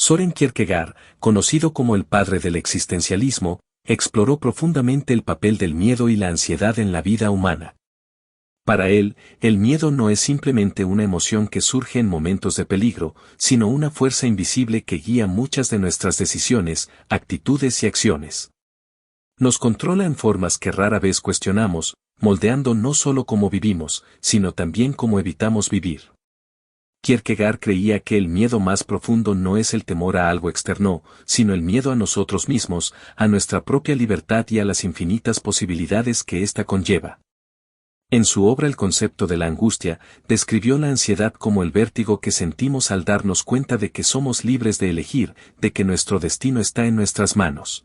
Søren Kierkegaard, conocido como el padre del existencialismo, exploró profundamente el papel del miedo y la ansiedad en la vida humana. Para él, el miedo no es simplemente una emoción que surge en momentos de peligro, sino una fuerza invisible que guía muchas de nuestras decisiones, actitudes y acciones. Nos controla en formas que rara vez cuestionamos, moldeando no solo cómo vivimos, sino también cómo evitamos vivir. Kierkegaard creía que el miedo más profundo no es el temor a algo externo, sino el miedo a nosotros mismos, a nuestra propia libertad y a las infinitas posibilidades que ésta conlleva. En su obra El concepto de la angustia, describió la ansiedad como el vértigo que sentimos al darnos cuenta de que somos libres de elegir, de que nuestro destino está en nuestras manos.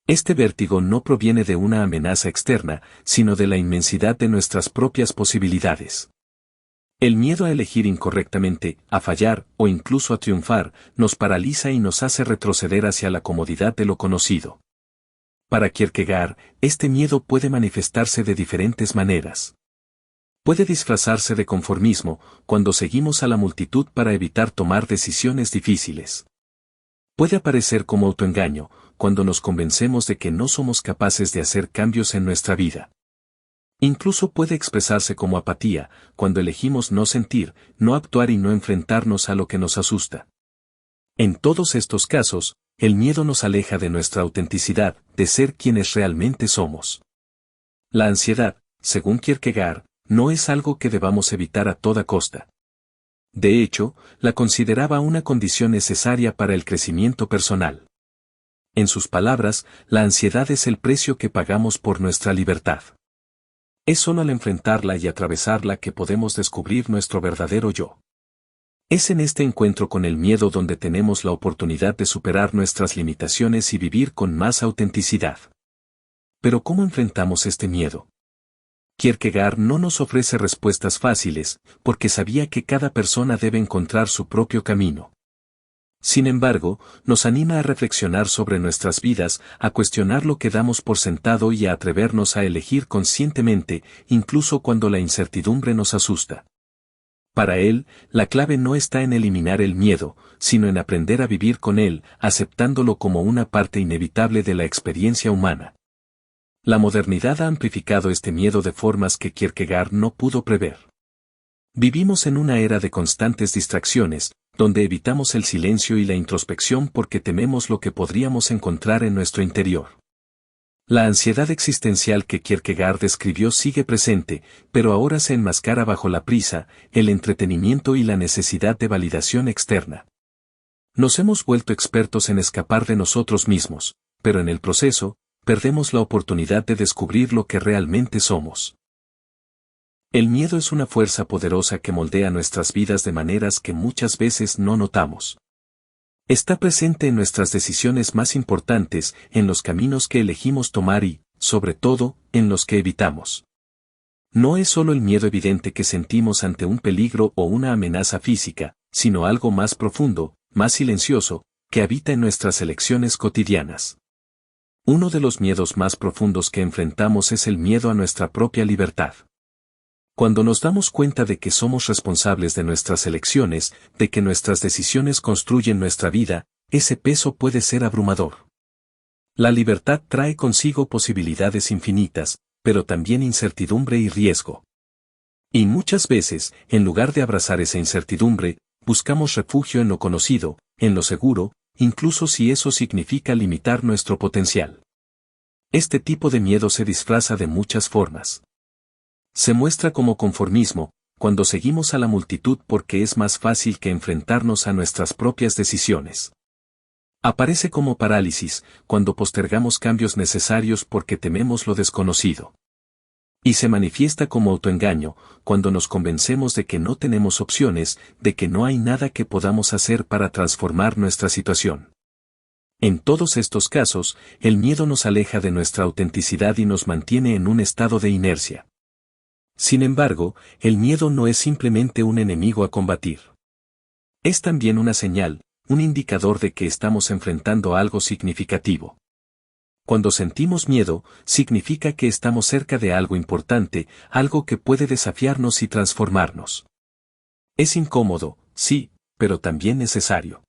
Este vértigo no proviene de una amenaza externa, sino de la inmensidad de nuestras propias posibilidades. El miedo a elegir incorrectamente, a fallar, o incluso a triunfar, nos paraliza y nos hace retroceder hacia la comodidad de lo conocido. Para Kierkegaard, este miedo puede manifestarse de diferentes maneras. Puede disfrazarse de conformismo, cuando seguimos a la multitud para evitar tomar decisiones difíciles. Puede aparecer como autoengaño, cuando nos convencemos de que no somos capaces de hacer cambios en nuestra vida. Incluso puede expresarse como apatía, cuando elegimos no sentir, no actuar y no enfrentarnos a lo que nos asusta. En todos estos casos, el miedo nos aleja de nuestra autenticidad, de ser quienes realmente somos. La ansiedad, según Kierkegaard, no es algo que debamos evitar a toda costa. De hecho, la consideraba una condición necesaria para el crecimiento personal. En sus palabras, la ansiedad es el precio que pagamos por nuestra libertad. Es solo al enfrentarla y atravesarla que podemos descubrir nuestro verdadero yo. Es en este encuentro con el miedo donde tenemos la oportunidad de superar nuestras limitaciones y vivir con más autenticidad. Pero ¿cómo enfrentamos este miedo? Kierkegaard no nos ofrece respuestas fáciles, porque sabía que cada persona debe encontrar su propio camino. Sin embargo, nos anima a reflexionar sobre nuestras vidas, a cuestionar lo que damos por sentado y a atrevernos a elegir conscientemente, incluso cuando la incertidumbre nos asusta. Para él, la clave no está en eliminar el miedo, sino en aprender a vivir con él, aceptándolo como una parte inevitable de la experiencia humana. La modernidad ha amplificado este miedo de formas que Kierkegaard no pudo prever. Vivimos en una era de constantes distracciones, donde evitamos el silencio y la introspección porque tememos lo que podríamos encontrar en nuestro interior. La ansiedad existencial que Kierkegaard describió sigue presente, pero ahora se enmascara bajo la prisa, el entretenimiento y la necesidad de validación externa. Nos hemos vuelto expertos en escapar de nosotros mismos, pero en el proceso, perdemos la oportunidad de descubrir lo que realmente somos. El miedo es una fuerza poderosa que moldea nuestras vidas de maneras que muchas veces no notamos. Está presente en nuestras decisiones más importantes, en los caminos que elegimos tomar y, sobre todo, en los que evitamos. No es solo el miedo evidente que sentimos ante un peligro o una amenaza física, sino algo más profundo, más silencioso, que habita en nuestras elecciones cotidianas. Uno de los miedos más profundos que enfrentamos es el miedo a nuestra propia libertad. Cuando nos damos cuenta de que somos responsables de nuestras elecciones, de que nuestras decisiones construyen nuestra vida, ese peso puede ser abrumador. La libertad trae consigo posibilidades infinitas, pero también incertidumbre y riesgo. Y muchas veces, en lugar de abrazar esa incertidumbre, buscamos refugio en lo conocido, en lo seguro, incluso si eso significa limitar nuestro potencial. Este tipo de miedo se disfraza de muchas formas. Se muestra como conformismo, cuando seguimos a la multitud porque es más fácil que enfrentarnos a nuestras propias decisiones. Aparece como parálisis, cuando postergamos cambios necesarios porque tememos lo desconocido. Y se manifiesta como autoengaño, cuando nos convencemos de que no tenemos opciones, de que no hay nada que podamos hacer para transformar nuestra situación. En todos estos casos, el miedo nos aleja de nuestra autenticidad y nos mantiene en un estado de inercia. Sin embargo, el miedo no es simplemente un enemigo a combatir. Es también una señal, un indicador de que estamos enfrentando algo significativo. Cuando sentimos miedo, significa que estamos cerca de algo importante, algo que puede desafiarnos y transformarnos. Es incómodo, sí, pero también necesario.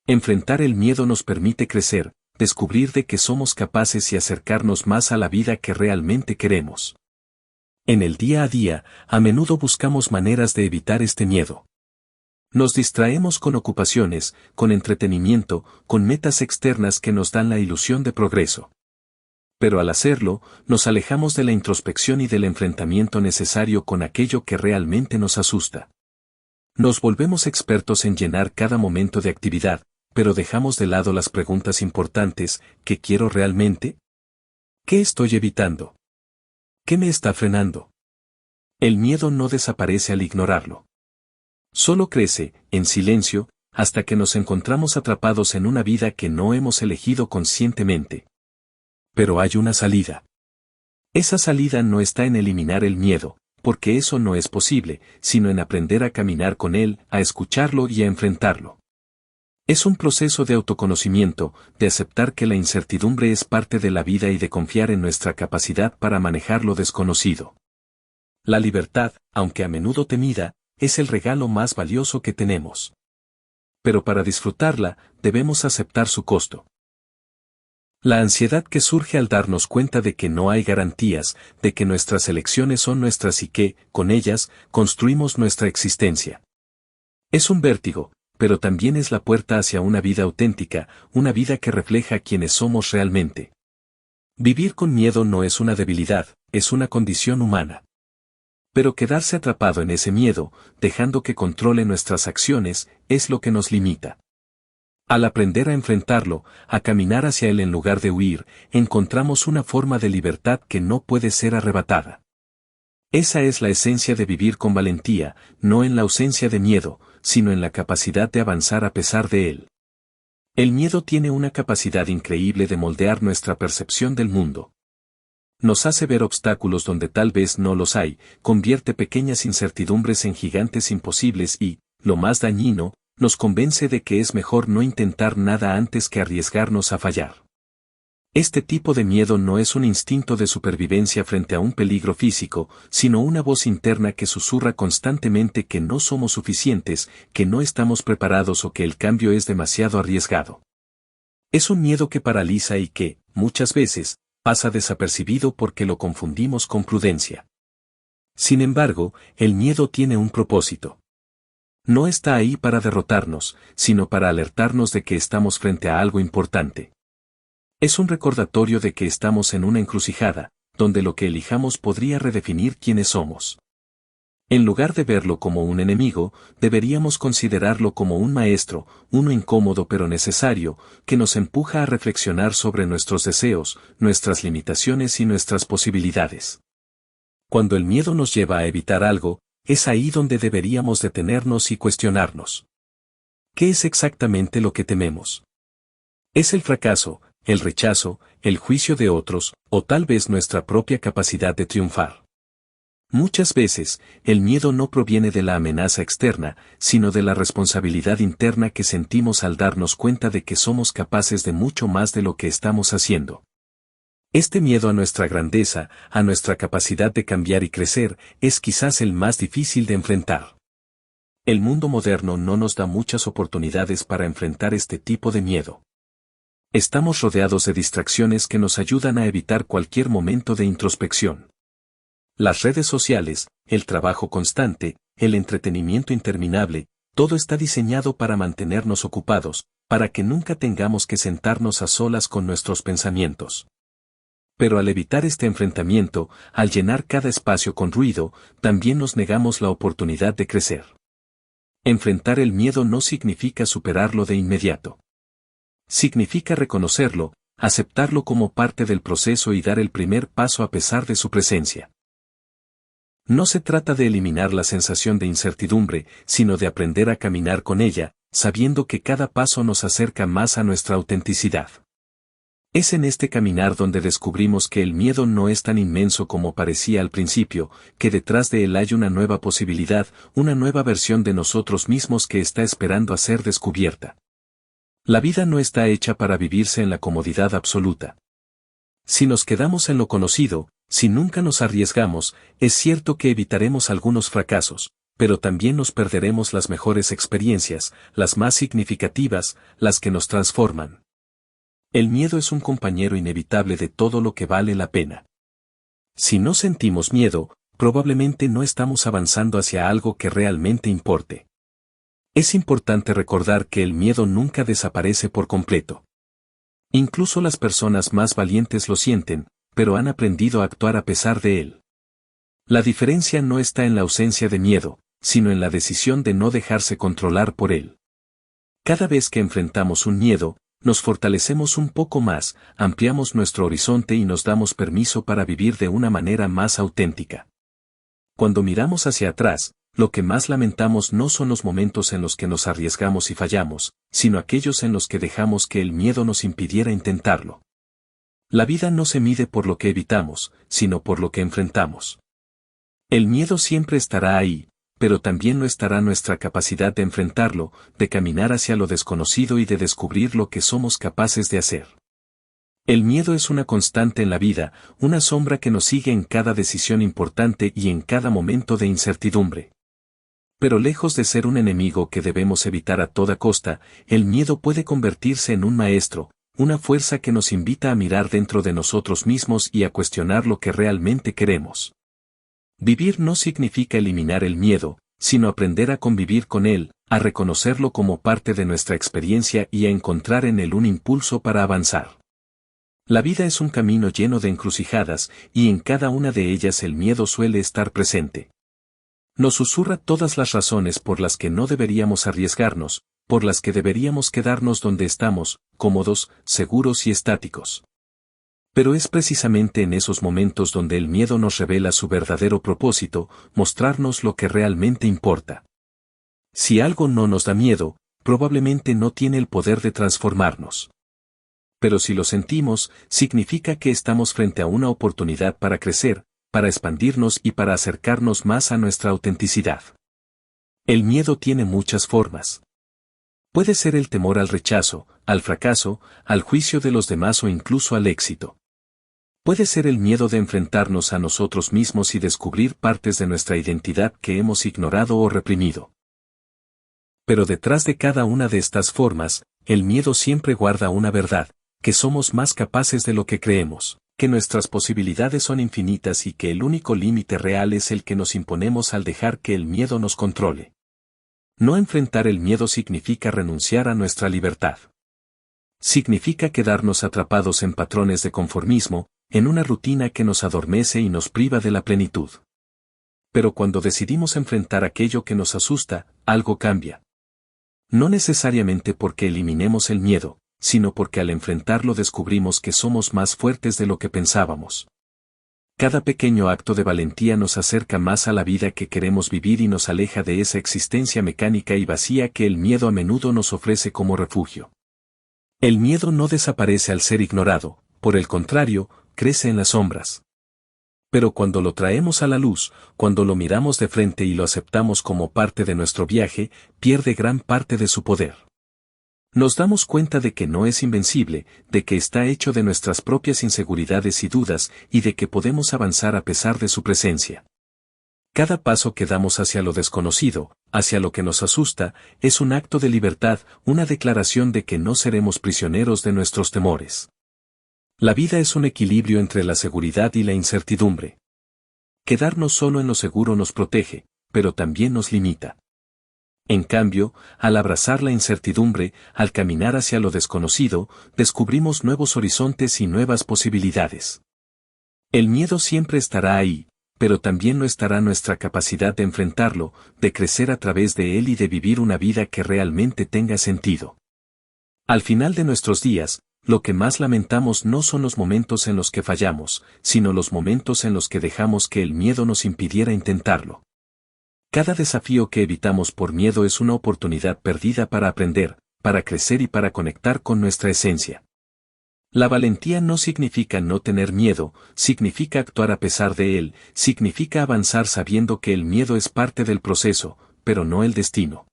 Enfrentar el miedo nos permite crecer, descubrir de que somos capaces y acercarnos más a la vida que realmente queremos. En el día a día, a menudo buscamos maneras de evitar este miedo. Nos distraemos con ocupaciones, con entretenimiento, con metas externas que nos dan la ilusión de progreso. Pero al hacerlo, nos alejamos de la introspección y del enfrentamiento necesario con aquello que realmente nos asusta. Nos volvemos expertos en llenar cada momento de actividad, pero dejamos de lado las preguntas importantes: ¿qué quiero realmente? ¿Qué estoy evitando? ¿Qué me está frenando? El miedo no desaparece al ignorarlo. Solo crece, en silencio, hasta que nos encontramos atrapados en una vida que no hemos elegido conscientemente. Pero hay una salida. Esa salida no está en eliminar el miedo, porque eso no es posible, sino en aprender a caminar con él, a escucharlo y a enfrentarlo. Es un proceso de autoconocimiento, de aceptar que la incertidumbre es parte de la vida y de confiar en nuestra capacidad para manejar lo desconocido. La libertad, aunque a menudo temida, es el regalo más valioso que tenemos. Pero para disfrutarla, debemos aceptar su costo. La ansiedad que surge al darnos cuenta de que no hay garantías, de que nuestras elecciones son nuestras y que, con ellas, construimos nuestra existencia. Es un vértigo, pero también es la puerta hacia una vida auténtica, una vida que refleja quiénes somos realmente. Vivir con miedo no es una debilidad, es una condición humana. Pero quedarse atrapado en ese miedo, dejando que controle nuestras acciones, es lo que nos limita. Al aprender a enfrentarlo, a caminar hacia él en lugar de huir, encontramos una forma de libertad que no puede ser arrebatada. Esa es la esencia de vivir con valentía, no en la ausencia de miedo, sino en la capacidad de avanzar a pesar de él. El miedo tiene una capacidad increíble de moldear nuestra percepción del mundo. Nos hace ver obstáculos donde tal vez no los hay, convierte pequeñas incertidumbres en gigantes imposibles y, lo más dañino, nos convence de que es mejor no intentar nada antes que arriesgarnos a fallar. Este tipo de miedo no es un instinto de supervivencia frente a un peligro físico, sino una voz interna que susurra constantemente que no somos suficientes, que no estamos preparados o que el cambio es demasiado arriesgado. Es un miedo que paraliza y que, muchas veces, pasa desapercibido porque lo confundimos con prudencia. Sin embargo, el miedo tiene un propósito. No está ahí para derrotarnos, sino para alertarnos de que estamos frente a algo importante. Es un recordatorio de que estamos en una encrucijada, donde lo que elijamos podría redefinir quiénes somos. En lugar de verlo como un enemigo, deberíamos considerarlo como un maestro, uno incómodo pero necesario, que nos empuja a reflexionar sobre nuestros deseos, nuestras limitaciones y nuestras posibilidades. Cuando el miedo nos lleva a evitar algo, es ahí donde deberíamos detenernos y cuestionarnos. ¿Qué es exactamente lo que tememos? ¿Es el fracaso, el rechazo, el juicio de otros, o tal vez nuestra propia capacidad de triunfar? Muchas veces, el miedo no proviene de la amenaza externa, sino de la responsabilidad interna que sentimos al darnos cuenta de que somos capaces de mucho más de lo que estamos haciendo. Este miedo a nuestra grandeza, a nuestra capacidad de cambiar y crecer, es quizás el más difícil de enfrentar. El mundo moderno no nos da muchas oportunidades para enfrentar este tipo de miedo. Estamos rodeados de distracciones que nos ayudan a evitar cualquier momento de introspección. Las redes sociales, el trabajo constante, el entretenimiento interminable, todo está diseñado para mantenernos ocupados, para que nunca tengamos que sentarnos a solas con nuestros pensamientos. Pero al evitar este enfrentamiento, al llenar cada espacio con ruido, también nos negamos la oportunidad de crecer. Enfrentar el miedo no significa superarlo de inmediato. Significa reconocerlo, aceptarlo como parte del proceso y dar el primer paso a pesar de su presencia. No se trata de eliminar la sensación de incertidumbre, sino de aprender a caminar con ella, sabiendo que cada paso nos acerca más a nuestra autenticidad. Es en este caminar donde descubrimos que el miedo no es tan inmenso como parecía al principio, que detrás de él hay una nueva posibilidad, una nueva versión de nosotros mismos que está esperando a ser descubierta. La vida no está hecha para vivirse en la comodidad absoluta. Si nos quedamos en lo conocido, si nunca nos arriesgamos, es cierto que evitaremos algunos fracasos, pero también nos perderemos las mejores experiencias, las más significativas, las que nos transforman. El miedo es un compañero inevitable de todo lo que vale la pena. Si no sentimos miedo, probablemente no estamos avanzando hacia algo que realmente importe. Es importante recordar que el miedo nunca desaparece por completo. Incluso las personas más valientes lo sienten, pero han aprendido a actuar a pesar de él. La diferencia no está en la ausencia de miedo, sino en la decisión de no dejarse controlar por él. Cada vez que enfrentamos un miedo, nos fortalecemos un poco más, ampliamos nuestro horizonte y nos damos permiso para vivir de una manera más auténtica. Cuando miramos hacia atrás, lo que más lamentamos no son los momentos en los que nos arriesgamos y fallamos, sino aquellos en los que dejamos que el miedo nos impidiera intentarlo. La vida no se mide por lo que evitamos, sino por lo que enfrentamos. El miedo siempre estará ahí, pero también lo estará nuestra capacidad de enfrentarlo, de caminar hacia lo desconocido y de descubrir lo que somos capaces de hacer. El miedo es una constante en la vida, una sombra que nos sigue en cada decisión importante y en cada momento de incertidumbre. Pero lejos de ser un enemigo que debemos evitar a toda costa, el miedo puede convertirse en un maestro, una fuerza que nos invita a mirar dentro de nosotros mismos y a cuestionar lo que realmente queremos. Vivir no significa eliminar el miedo, sino aprender a convivir con él, a reconocerlo como parte de nuestra experiencia y a encontrar en él un impulso para avanzar. La vida es un camino lleno de encrucijadas, y en cada una de ellas el miedo suele estar presente. Nos susurra todas las razones por las que no deberíamos arriesgarnos, por las que deberíamos quedarnos donde estamos, cómodos, seguros y estáticos. Pero es precisamente en esos momentos donde el miedo nos revela su verdadero propósito, mostrarnos lo que realmente importa. Si algo no nos da miedo, probablemente no tiene el poder de transformarnos. Pero si lo sentimos, significa que estamos frente a una oportunidad para crecer, para expandirnos y para acercarnos más a nuestra autenticidad. El miedo tiene muchas formas. Puede ser el temor al rechazo, al fracaso, al juicio de los demás o incluso al éxito. Puede ser el miedo de enfrentarnos a nosotros mismos y descubrir partes de nuestra identidad que hemos ignorado o reprimido. Pero detrás de cada una de estas formas, el miedo siempre guarda una verdad, que somos más capaces de lo que creemos, que nuestras posibilidades son infinitas y que el único límite real es el que nos imponemos al dejar que el miedo nos controle. No enfrentar el miedo significa renunciar a nuestra libertad. Significa quedarnos atrapados en patrones de conformismo, en una rutina que nos adormece y nos priva de la plenitud. Pero cuando decidimos enfrentar aquello que nos asusta, algo cambia. No necesariamente porque eliminemos el miedo, sino porque al enfrentarlo descubrimos que somos más fuertes de lo que pensábamos. Cada pequeño acto de valentía nos acerca más a la vida que queremos vivir y nos aleja de esa existencia mecánica y vacía que el miedo a menudo nos ofrece como refugio. El miedo no desaparece al ser ignorado, por el contrario, crece en las sombras. Pero cuando lo traemos a la luz, cuando lo miramos de frente y lo aceptamos como parte de nuestro viaje, pierde gran parte de su poder. Nos damos cuenta de que no es invencible, de que está hecho de nuestras propias inseguridades y dudas, y de que podemos avanzar a pesar de su presencia. Cada paso que damos hacia lo desconocido, hacia lo que nos asusta, es un acto de libertad, una declaración de que no seremos prisioneros de nuestros temores. La vida es un equilibrio entre la seguridad y la incertidumbre. Quedarnos solo en lo seguro nos protege, pero también nos limita. En cambio, al abrazar la incertidumbre, al caminar hacia lo desconocido, descubrimos nuevos horizontes y nuevas posibilidades. El miedo siempre estará ahí, pero también lo estará nuestra capacidad de enfrentarlo, de crecer a través de él y de vivir una vida que realmente tenga sentido. Al final de nuestros días, lo que más lamentamos no son los momentos en los que fallamos, sino los momentos en los que dejamos que el miedo nos impidiera intentarlo. Cada desafío que evitamos por miedo es una oportunidad perdida para aprender, para crecer y para conectar con nuestra esencia. La valentía no significa no tener miedo, significa actuar a pesar de él, significa avanzar sabiendo que el miedo es parte del proceso, pero no el destino.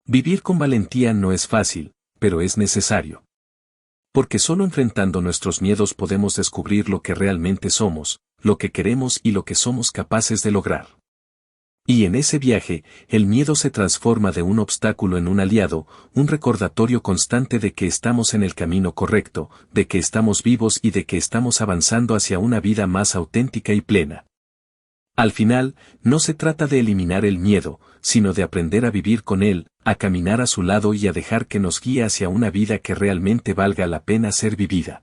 Vivir con valentía no es fácil, pero es necesario. Porque solo enfrentando nuestros miedos podemos descubrir lo que realmente somos, lo que queremos y lo que somos capaces de lograr. Y en ese viaje, el miedo se transforma de un obstáculo en un aliado, un recordatorio constante de que estamos en el camino correcto, de que estamos vivos y de que estamos avanzando hacia una vida más auténtica y plena. Al final, no se trata de eliminar el miedo, sino de aprender a vivir con él, a caminar a su lado y a dejar que nos guíe hacia una vida que realmente valga la pena ser vivida.